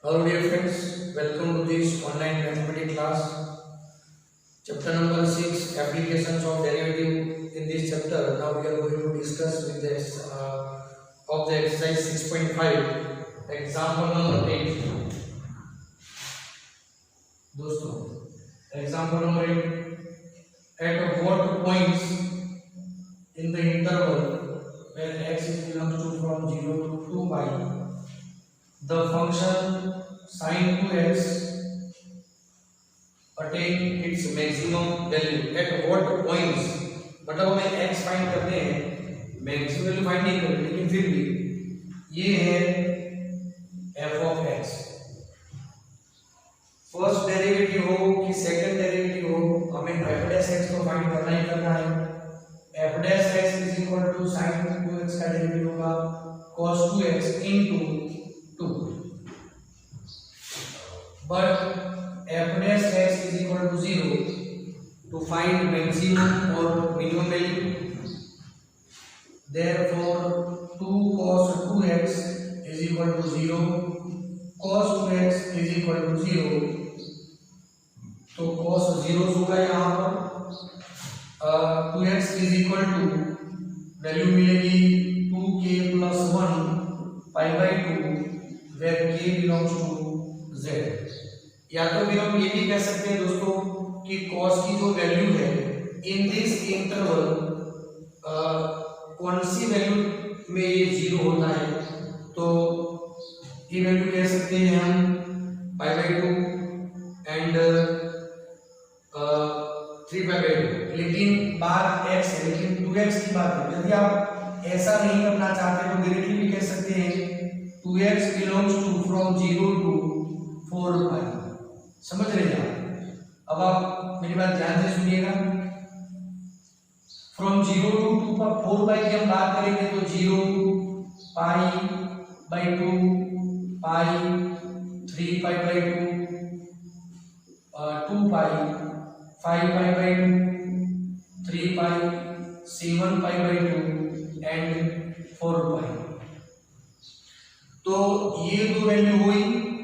Hello dear friends, welcome to this online mathematics class. Chapter number 6, applications of derivative. In this chapter, now we are going to discuss with this of the exercise 6.5, example number 8. दोस्तों, example number 8. At what points in the interval where x is belongs to from 0 to 2 pi, the function sin 2x attain its maximum value at what points. मतलब हमें x find करने हैं, maximum value find नहीं करनी, लेकिन फिर भी ये है f of x. First derivative हो कि सेकंड डेरिवेटिव हो, हमें f डैश x को फाइंड करना ही करना है. f dash x is equal to sin 2x का डेरिवेटिव होगा cos 2x into 2. But f dash x is equal to 0 to find maximum or minimum value. Therefore 2 cos 2x is equal to 0. Cos 2x is equal to 0. तो cos 0 होगा यहाँ पर 2x is equal to value मिलेगी 2k plus 1 pi by 2 where k belongs to z. या तो फिर हम ये भी कह सकते हैं दोस्तों कि cos की जो वैल्यू है इन दिस इंटरवल कौन सी वैल्यू में ये 0 होता है, तो ये वैल्यू कह सकते हैं हम पाई बाई 2 एंड 3 पाई बाई 2. लेकिन बात x है, लेकिन 2x की बात है. यदि आप ऐसा नहीं करना चाहते तो डायरेक्टली भी कह सकते हैं 2x belongs to from 0 to 4 pi. समझ रहे हैं आप? अब आप मेरी बात ध्यान से सुनिएगा. फ्रॉम 0 टू 2 पर 4 पाई की हम बात करेंगे तो 0 पाई by 2 pi 3 pi by 2 2 pi 5 pi by 2 3 pi 7 pi by 2 and 4 पाई. तो ये दो वैल्यू हुई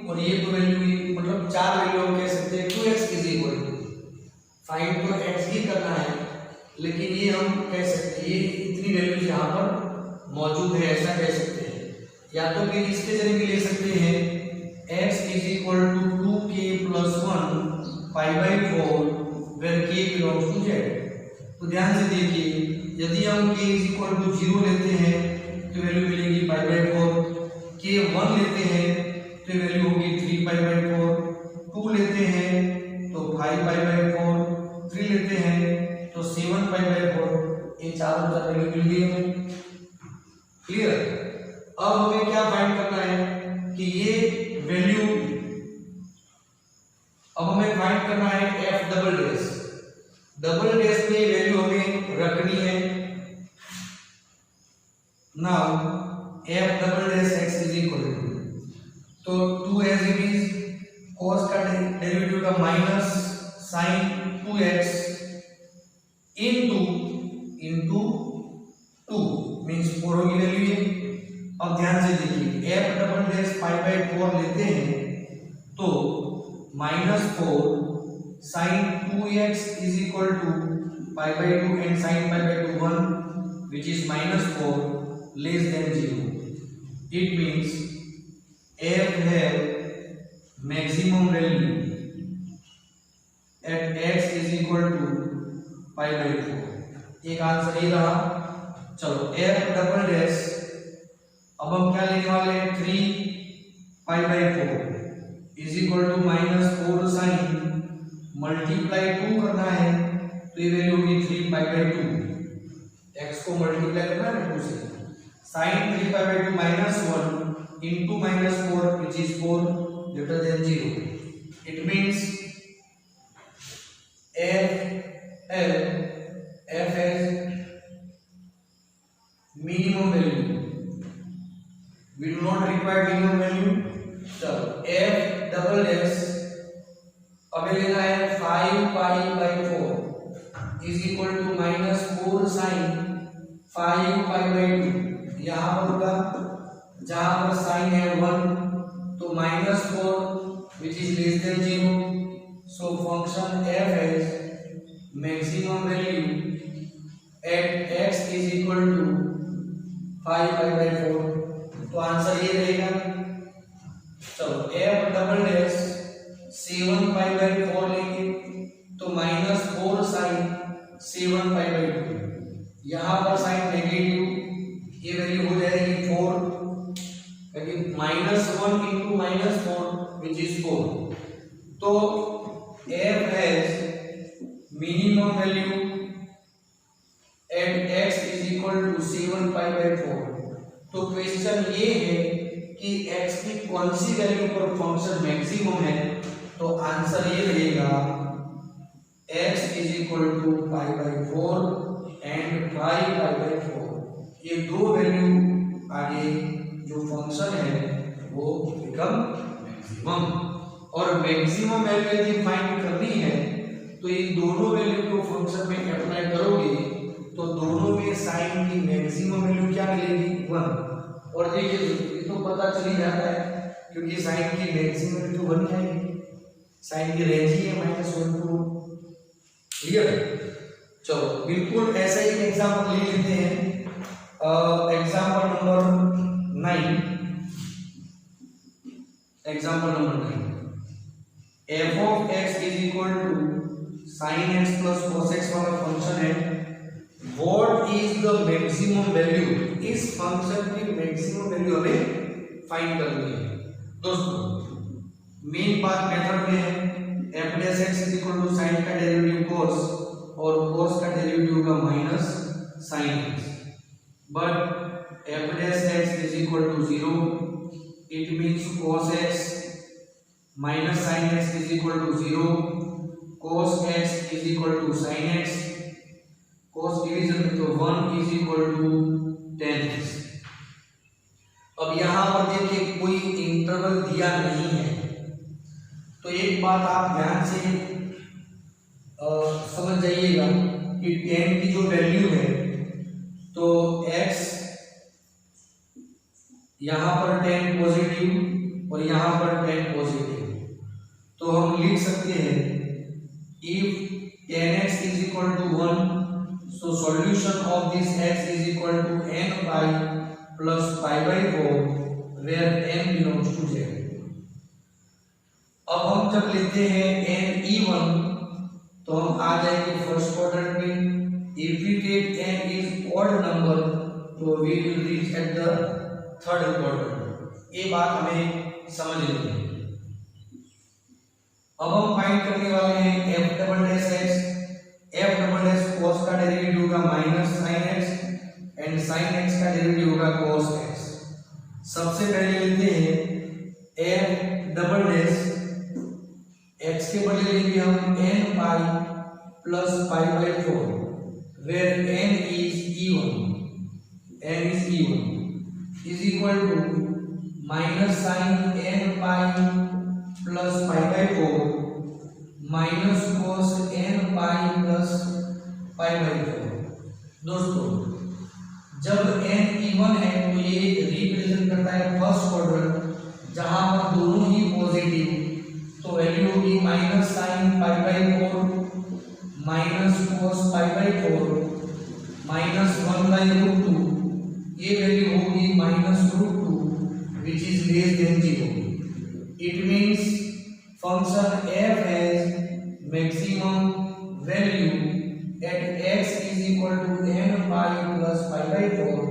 और ये दो वैल्यू हुई, मतलब चार वैल्यू हम कह सकते हैं 2x is equal to find तो x ही करना है, लेकिन ये हम कह सकते हैं ये इतनी वैल्यूज यहाँ पर मौजूद है, ऐसा कह सकते हैं. या तो फिर इसके जरिए भी ले सकते हैं x is equal to 2k plus 1 pi by 4 where k belongs to z. तो ध्यान से देखिए, यदि हम k इज इक्वल टू 0 लेते हैं तो वैल्यू मिलेगी pi by 4. k 1 लेते हैं तो वैल्यू होगी 3 पाई बाई 4. 2 लेते हैं तो 5 पाई बाई 4. 3 लेते हैं तो 7 पाई बाई 4. ये चारों चार वैल्यू मिल गई हमें. क्लियर? अब हमें क्या फाइंड करना है कि ये वैल्यू, अब हमें फाइंड करना है f double dash. Double dash में वैल्यू हमें रखनी है. Now f double dash x is equal to, तो 2 एज इट इज cos का डेरिवेटिव का minus sin 2x into 2 means 4 होगी वैल्यू ये. अब ध्यान से देखिए f double dash pi by 4 लेते हैं तो -4 sin 2x is equal to pi by 2 and sin pi by 2 1 which is -4 less than 0. It means f have maximum value at x is equal to pi by 4. एक answer ये रहा. चलो f double dash, अब हम क्या लेने वाले हैं 3 pi by 4 is equal to -4 sine multiply 2 करना है तो ये वैल्यू होगी 3 पाई बाई 2. x को मल्टीप्लाई करना है 2 से. Sine 3 pi by 2 -1 into -4 which is 4 greater than 0. It means f has minimum value. We do not require minimum value. So f double dash अब लेना है 5 पाई by 4 is equal to -4 sin 5 pi by 2. यहाँ पर होगा जहां पर sign है 1 तो -4 minus 4 which is 4. तो f has minimum value at x is equal to 7 pi by 4. तो क्वेश्चन ये है कि x की कौन सी वैल्यू पर फंक्शन मैक्सिमम है, तो आंसर ये रहेगा x is equal to pi by 4 and 5 pi by 4. ये दो वैल्यू आगे जो फंक्शन है वो बिकम मैक्सिमम, और मैक्सिमम वैल्यू यदि फाइंड करनी है तो इन दोनों वैल्यू को फंक्शन में अप्लाई करोगे तो दोनों में साइन की मैक्सिमम वैल्यू क्या मिलेगी 1। और देखिए ये तो पता चल ही जाता है क्योंकि साइन की मैक्सिमम वैल्यू तो 1 आएगी, साइन की रेंज ही है -1 to। क्लियर? चलो बिल्कुल ऐसा ही एग्जांपल ले लेते हैं। Example number 9। Example number 9, f of x is equal to sin x plus cos x वाला फंक्शन है। What is the maximum value? इस फंक्शन की मैक्सिमम वैल्यू हमें फाइंड करनी है। दोस्तों मेन पार्ट मेथड में है f dash x is equal to sin का डेरिवेटिव cos और cos का डेरिवेटिव होगा minus sin x, but f dash x is equal to 0, it means cos x minus sin x is equal to 0, cos x is equal to sin x, cos division में तो 1 is equal to tan x। अब यहाँ पर देखिए कोई interval दिया नहीं है, तो एक बात आप ध्यान से समझ जाइएगा कि tan की जो वैल्यू है तो x यहाँ पर tan पॉजिटिव और यहाँ पर tan पॉजिटिव, तो हम लिख सकते हैं if tan x is equal to 1, so solution of this x is equal to n by plus pi by 4 where n belongs to z। अब हम जब लेते हैं n even तो हम आ जाएंगे फर्स्ट क्वाड्रेंट में। if we take n is odd number तो we will reach at the third quadrant. ये बात हमें समझनी है। अब हम फाइंड करने वाले हैं f double dash x। f double dash cos का डेरिवेटिव होगा minus sin x and sin x का डेरिवेटिव होगा cos x। सबसे पहले लेते हैं f डबल डैश x के बदले लेंगे हम n pi plus pi by 4 where n is even is equal to minus sin n pi plus pi by 4 minus cos n pi plus pi by 4। दोस्तों जब n इवन है तो ये represent करता है फर्स्ट क्वाड्रेंट जहां पर दोनों ही पॉजिटिव, तो वैल्यू होगी minus sine pi by 4 minus cos pi by 4 minus 1 by root 2, ये वैल्यू होगी minus root 2 which is less than 0। It means function f has maximum value at x is equal to n pi plus pi by 4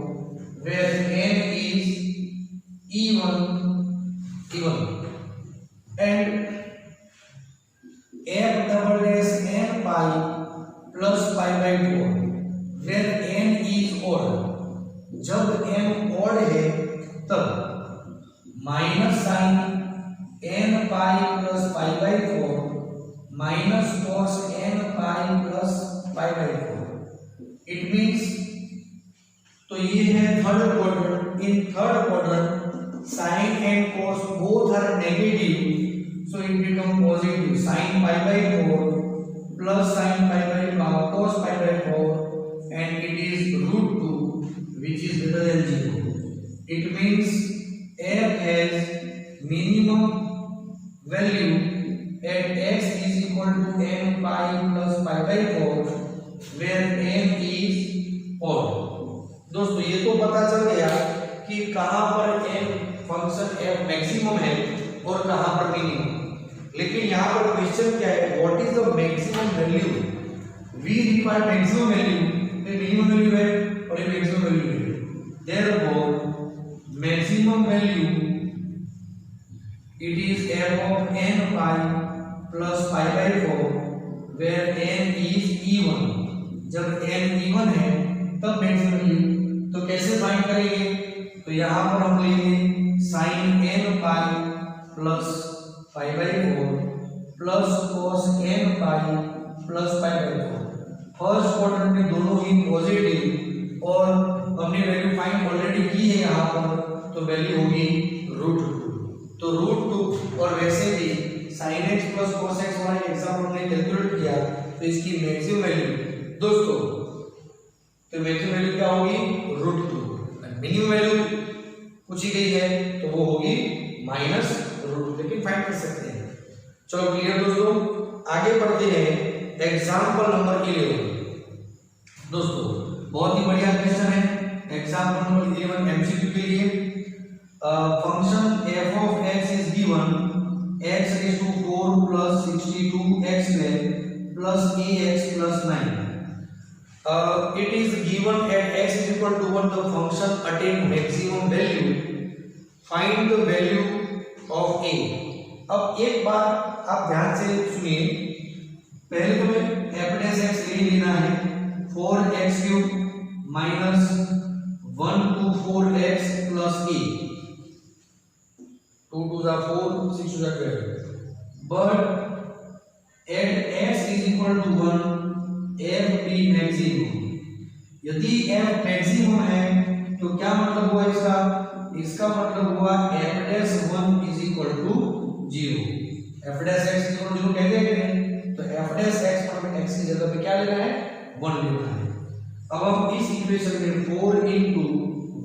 where n is even and f double dash n pi plus pi by 4 where n is odd। जब n odd है तब minus sine n pi plus pi by 4 minus cos n pi plus pi by 4। It means तो ये है third quadrant. In third quadrant sin and cos both are negative, so it become positive sin pi by 4 plus sin pi by cos pi by 4 and it is root 2 which is greater than 0। it means f has minimum value at x is equal to n pi plus pi by 4 where n is odd। दोस्तों ये तो पता चल गया कि कहां पर n function f maximum है और कहां पर मिनिमम, लेकिन यहां पर क्वेश्चन क्या है, what is the maximum value. We require maximum value, ये मिनिमम वैल्यू है और ये मैक्सिमम वैल्यू है। Therefore maximum value it is f of n pi plus pi by 4 where n is even। जब n even है तब maximum value. तो कैसे फाइंड करेंगे? तो यहाँ पर हम लेंगे sin n pi plus pi by 4 plus cos n pi plus pi by 4। First quadrant में दोनों ही पॉजिटिव और हमने वैल्यू फाइंड ऑलरेडी की है यहाँ पर, तो वैल्यू होगी √2। तो √2 और वैसे भी sin x plus cos x वाला एग्जाम्पल हमने कैलकुलेट किया, तो इसकी मैक्सिमम वैल्यू दोस्तों, तो मैक्सिमम वैल्यू क्या होगी? √2। मिनिमम वैल्यू पूछी गई है तो वो होगी -√2, लेकिन फाइंड कर सकते हैं। चलो क्लियर दोस्तों, आगे बढ़ते हैं एग्जाम्पल नंबर 11। दोस्तों बहुत ही बढ़िया क्वेश्चन है एग्जाम्पल नंबर 11 एमसीक्यू के लिए। Function f of x is given x is to 4 plus 62x plus ax plus 9। It is given at x is equal to 1 the function attain maximum value, find the value of a। अब एक बात आप ध्यान से सुनिए, पहले तो मैं f' ले लेना है 4x³ minus 1 to 4x plus a, 2 2 are 4, 6 2 are 12। But at x is equal to 1 f be maximum। यदि f मैक्सिमम है तो क्या मतलब हुआ इसका? इसका मतलब हुआ f'1 is equal to 0। f' x equal to 0 कहते हैं कि नहीं? तो f' पर x की जगह पे क्या लेना है? 1 लेना है। अब हम इस इक्वेशन में 4 into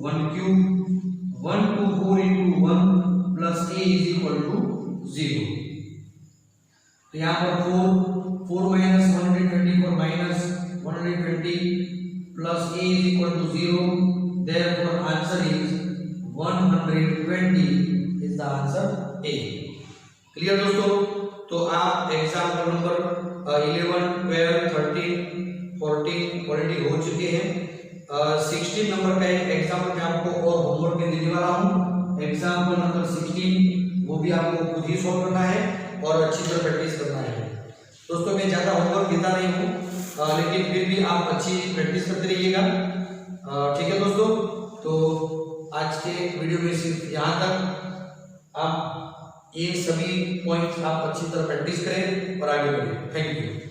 1³ 1 to 4 into 1 plus a is equal to 0। तो यहाँ पर 4 minus 124 minus 120 plus a is equal to 0, therefore answer is 120 is the answer A। Clear दोस्तों? तो आप एग्जाम्पल नंबर 11, 12, 13, 14 ऑलरेडी हो चुके हैं। 16 नंबर का एक एग्जाम्पल मैं आपको और होमवर्क में देने वाला हूँ। एग्जाम्पल नंबर 16 वो भी आपको खुद ही सॉल्व करना है और अच्छी तरह प्रैक्टिस करना है। दोस्तों मैं ज़्यादा होमवर्क देता नहीं हूँ, लेकिन फिर भी आप अच्छी प्रैक्टिस करते रहिएगा। ठीक है दोस्तों, तो आज के वीडियो में सिर्फ यहाँ तक। आप ये सभी पॉइंट्स आप अच्छी तरह प्रैक्टिस करें और आगे बढ़ें। Thank you.